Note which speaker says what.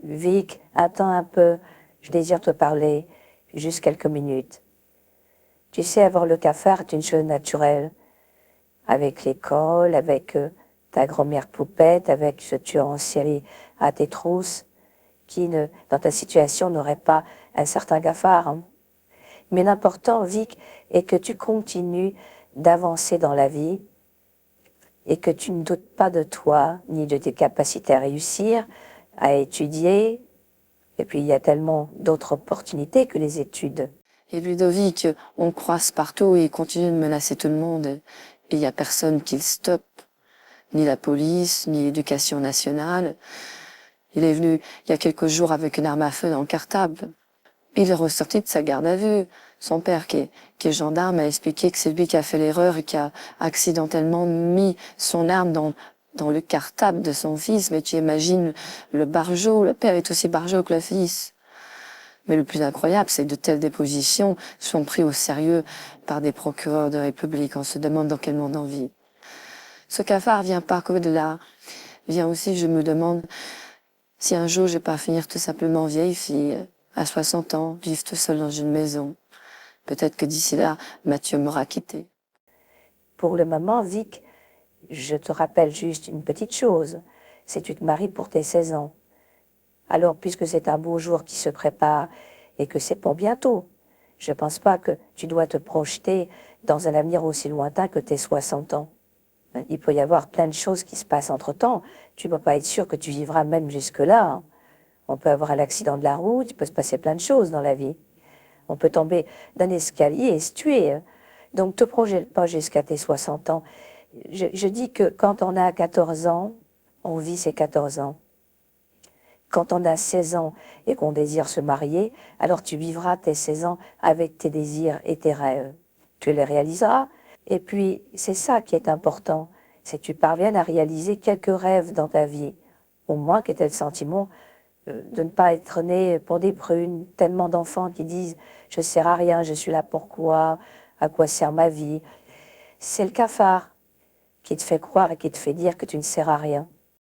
Speaker 1: Vic, attends un peu, je désire te parler, juste quelques minutes. Tu sais, avoir le cafard est une chose naturelle. Avec l'école, avec ta grand-mère poupette, avec ce tueur en série à tes trousses, qui, dans ta situation, n'aurait pas un certain cafard. Hein. Mais l'important, Vic, est que tu continues d'avancer dans la vie et que tu ne doutes pas de toi, ni de tes capacités à réussir, à étudier. Et puis, il y a tellement d'autres opportunités que les études.
Speaker 2: Et Ludovic, on le croise partout et il continue de menacer tout le monde. Et il n'y a personne qui le stoppe. Ni la police, ni l'éducation nationale. Il est venu il y a quelques jours avec une arme à feu dans le cartable. Il est ressorti de sa garde à vue. Son père, qui est gendarme, a expliqué que c'est lui qui a fait l'erreur et qui a accidentellement mis son arme dans le cartable de son fils. Mais tu imagines le barjot, le père est aussi barjot que le fils. Mais le plus incroyable, c'est que de telles dépositions sont prises au sérieux par des procureurs de République. On se demande dans quel monde on vit. Ce cafard vient pas que de là. Vient aussi, je me demande, si un jour je vais pas finir tout simplement vieille fille, à 60 ans, vivre tout seul dans une maison. Peut-être que d'ici là, Mathieu m'aura quitté.
Speaker 1: Pour le moment, Vic, je te rappelle juste une petite chose. C'est que tu te maries pour tes 16 ans. Alors, puisque c'est un beau jour qui se prépare et que c'est pour bientôt, je ne pense pas que tu dois te projeter dans un avenir aussi lointain que tes 60 ans. Il peut y avoir plein de choses qui se passent entre-temps. Tu ne peux pas être sûr que tu vivras même jusque-là. Hein. On peut avoir un accident de la route, il peut se passer plein de choses dans la vie. On peut tomber d'un escalier et se tuer. Hein. Donc, te projette pas jusqu'à tes 60 ans. Je dis que quand on a 14 ans, on vit ses 14 ans. Quand on a 16 ans et qu'on désire se marier, alors tu vivras tes 16 ans avec tes désirs et tes rêves. Tu les réaliseras. Et puis, c'est ça qui est important, c'est que tu parviennes à réaliser quelques rêves dans ta vie. Au moins que tu aies le sentiment de ne pas être né pour des prunes, tellement d'enfants qui disent « je ne sers à rien, je suis là pourquoi, à quoi sert ma vie ?» C'est le cafard qui te fait croire et qui te fait dire que tu ne sers à rien.